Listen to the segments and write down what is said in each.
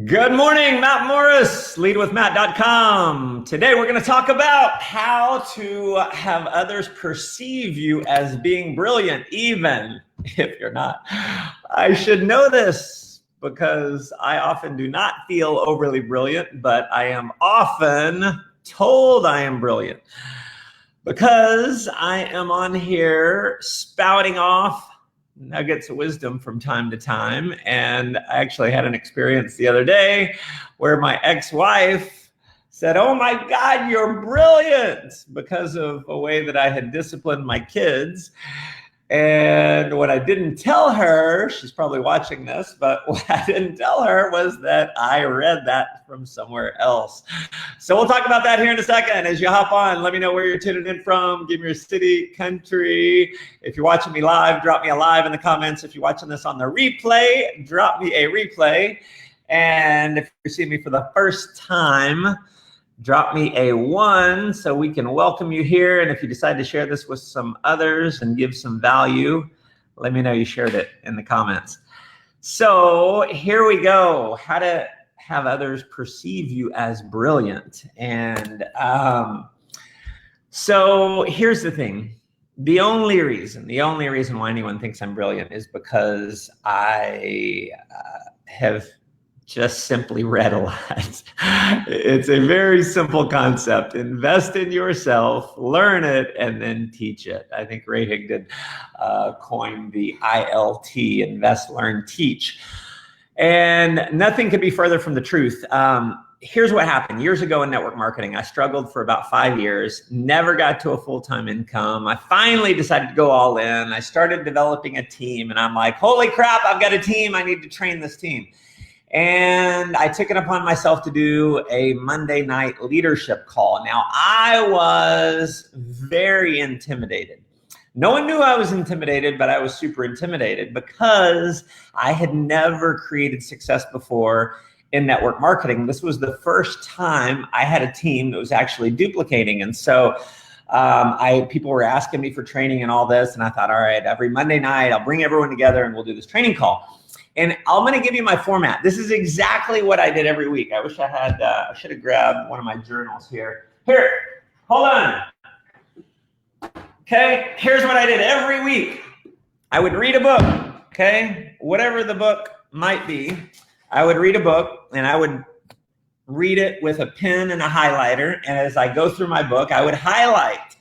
Good morning, Matt Morris, leadwithmatt.com. Today we're going to talk about how to have others perceive you as being brilliant, even if you're not. I should know this because I often do not feel overly brilliant, but I am often told I am brilliant because I am on here spouting off nuggets of wisdom from time to time. And I actually had an experience the other day where my ex-wife said, "Oh my God, you're brilliant," because of a way that I had disciplined my kids. And what I didn't tell her, she's probably watching this, but what I didn't tell her was that I read that from somewhere else. So we'll talk about that here in a second. As you hop on, let me know where you're tuning in from. Give me your city, country. If you're watching me live, drop me a live in the comments. If you're watching this on the replay, drop me a replay. And if you're seeing me for the first time, drop me a 1 so we can welcome you here. And if you decide to share this with some others and give some value, let me know you shared it in the comments. So here we go. How to have others perceive you as brilliant. And so here's the thing. The only reason why anyone thinks I'm brilliant is because I have just simply read a lot. It's a very simple concept. Invest in yourself, learn it, and then teach it. I think Ray Higdon coined the ILT, invest, learn, teach. And nothing could be further from the truth. Here's what happened. Years ago in network marketing, I struggled for about 5 years, never got to a full-time income. I finally decided to go all in. I started developing a team, and I'm like, holy crap, I've got a team. I need to train this team. And I took it upon myself to do a Monday night leadership call. Now, I was very intimidated. No one knew I was intimidated, but I was super intimidated because I had never created success before in network marketing. This was the first time I had a team that was actually duplicating. And so people were asking me for training and all this. And I thought, all right, every Monday night, I'll bring everyone together and we'll do this training call. And I'm going to give you my format. This is exactly what I did every week. I wish I had, I should have grabbed one of my journals here. Here, hold on. Okay, here's what I did every week. I would read a book, okay? Whatever the book might be, I would read a book and I would read it with a pen and a highlighter. And as I go through my book, I would highlight,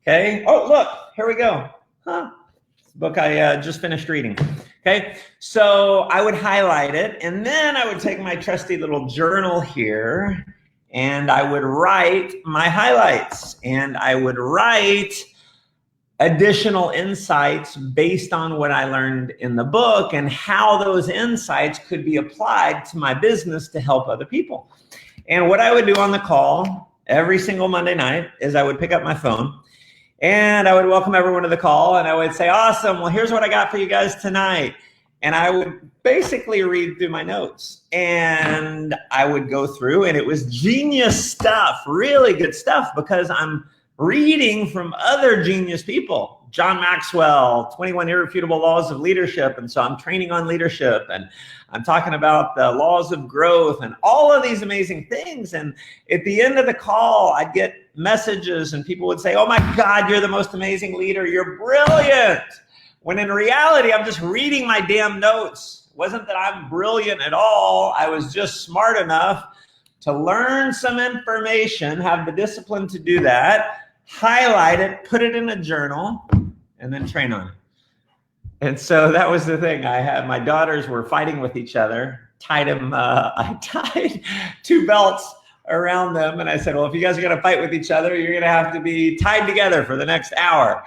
okay? Oh, look, here we go. Huh? This book I just finished reading. Okay, so I would highlight it, and then I would take my trusty little journal here, and I would write my highlights, and I would write additional insights based on what I learned in the book and how those insights could be applied to my business to help other people. And what I would do on the call every single Monday night is I would pick up my phone, and I would welcome everyone to the call, and I would say, awesome, well, here's what I got for you guys tonight. And I would basically read through my notes, and I would go through, and it was genius stuff, really good stuff, because I'm reading from other genius people. John Maxwell, 21 Irrefutable Laws of Leadership. And so I'm training on leadership, and I'm talking about the laws of growth and all of these amazing things. And at the end of the call, I'd get messages and people would say, oh my God, you're the most amazing leader. You're brilliant. When in reality, I'm just reading my damn notes. It wasn't that I'm brilliant at all. I was just smart enough to learn some information, have the discipline to do that, highlight it, put it in a journal, and then train on it. And so that was the thing. I had my daughters were fighting with each other. I tied 2 belts around them, and I said, well, if you guys are going to fight with each other, you're going to have to be tied together for the next hour.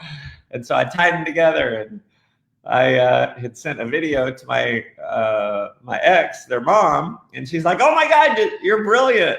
And so I tied them together, and I had sent a video to my my ex, their mom, and she's like, oh my God, you're brilliant.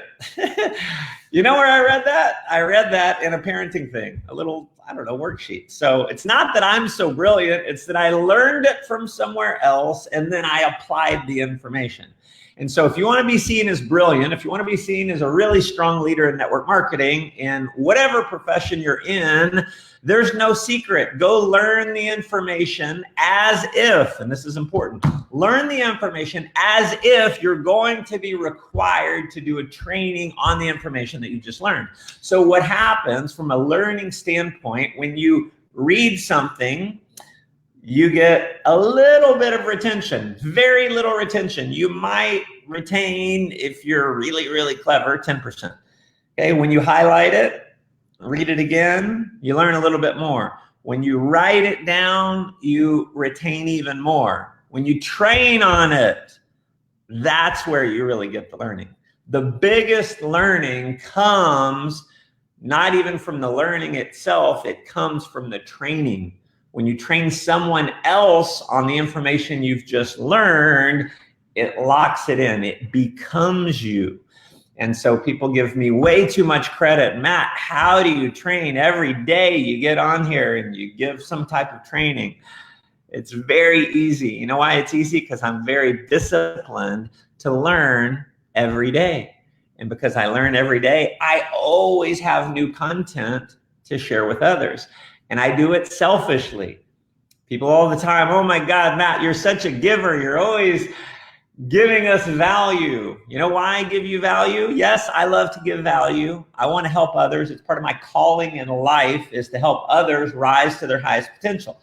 You know where I read that? I read that in a parenting thing, a little, I don't know, worksheet. So it's not that I'm so brilliant, it's that I learned it from somewhere else and then I applied the information. And so if you want to be seen as brilliant, if you want to be seen as a really strong leader in network marketing in whatever profession you're in, there's no secret. Go learn the information as if, and this is important, learn the information as if you're going to be required to do a training on the information that you just learned. So what happens from a learning standpoint, when you read something, you get a little bit of retention, very little retention. You might retain, if you're really, really clever, 10%. Okay, when you highlight it, read it again, you learn a little bit more. When you write it down, you retain even more. When you train on it, that's where you really get the learning. The biggest learning comes not even from the learning itself, it comes from the training. When you train someone else on the information you've just learned, it locks it in, it becomes you. And so people give me way too much credit. Matt, how do you train? Every day you get on here and you give some type of training. It's very easy. You know why it's easy? Because I'm very disciplined to learn every day. And because I learn every day, I always have new content to share with others. And I do it selfishly. People all the time, oh my God, Matt, you're such a giver. You're always giving us value. You know why I give you value? Yes, I love to give value. I want to help others. It's part of my calling in life is to help others rise to their highest potential.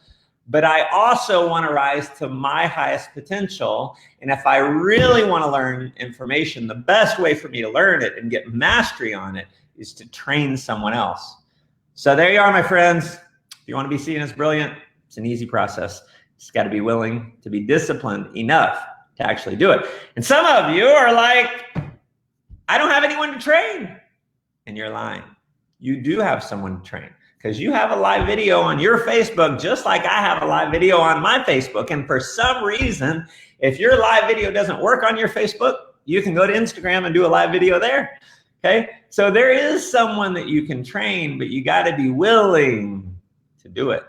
But I also want to rise to my highest potential. And if I really want to learn information, the best way for me to learn it and get mastery on it is to train someone else. So there you are, my friends. If you want to be seen as brilliant, it's an easy process. You just got to be willing to be disciplined enough to actually do it. And some of you are like, I don't have anyone to train. And you're lying. You do have someone to train because you have a live video on your Facebook, just like I have a live video on my Facebook. And for some reason, if your live video doesn't work on your Facebook, you can go to Instagram and do a live video there. Okay. So there is someone that you can train, but you got to be willing to do it.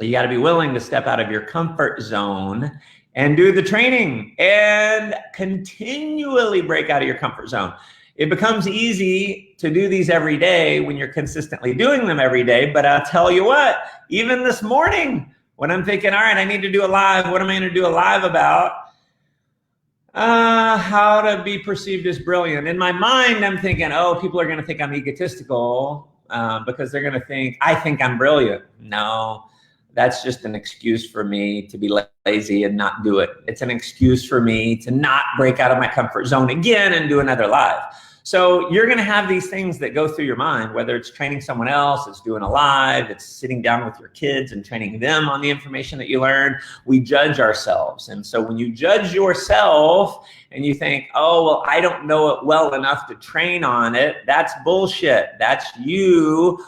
You got to be willing to step out of your comfort zone and do the training and continually break out of your comfort zone. It becomes easy to do these every day when you're consistently doing them every day. But I'll tell you what, even this morning when I'm thinking, all right, I need to do a live, what am I going to do a live about? How to be perceived as brilliant. In my mind, I'm thinking, oh, people are going to think I'm egotistical because they're going to think, I think I'm brilliant. No. That's just an excuse for me to be lazy and not do it. It's an excuse for me to not break out of my comfort zone again and do another live. So you're going to have these things that go through your mind, whether it's training someone else, it's doing a live, it's sitting down with your kids and training them on the information that you learned. We judge ourselves. And so when you judge yourself and you think, oh, well, I don't know it well enough to train on it, that's bullshit. That's you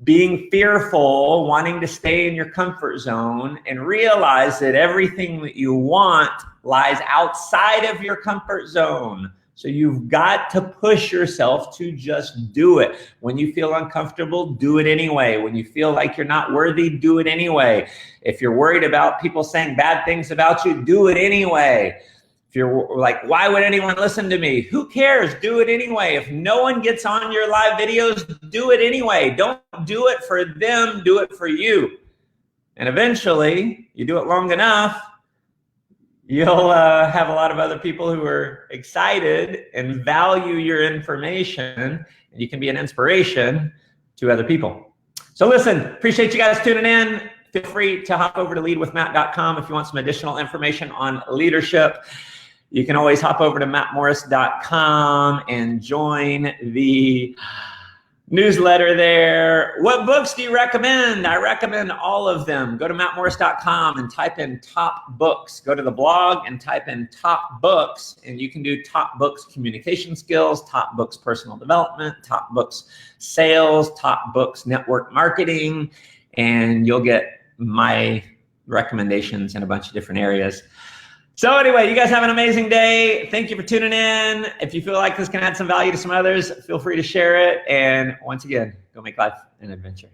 being fearful, wanting to stay in your comfort zone, and realize that everything that you want lies outside of your comfort zone. So you've got to push yourself to just do it. When you feel uncomfortable, do it anyway. When you feel like you're not worthy, do it anyway. If you're worried about people saying bad things about you, do it anyway. If you're like, why would anyone listen to me? Who cares? Do it anyway. If no one gets on your live videos, do it anyway. Don't do it for them, do it for you. And eventually, you do it long enough, you'll have a lot of other people who are excited and value your information, and you can be an inspiration to other people. So listen, appreciate you guys tuning in. Feel free to hop over to leadwithmatt.com if you want some additional information on leadership. You can always hop over to mattmorris.com and join the newsletter there. What books do you recommend? I recommend all of them. Go to mattmorris.com and type in top books. Go to the blog and type in top books, and you can do top books communication skills, top books personal development, top books sales, top books network marketing, and you'll get my recommendations in a bunch of different areas. So anyway, you guys have an amazing day. Thank you for tuning in. If you feel like this can add some value to some others, feel free to share it. And once again, go make life an adventure.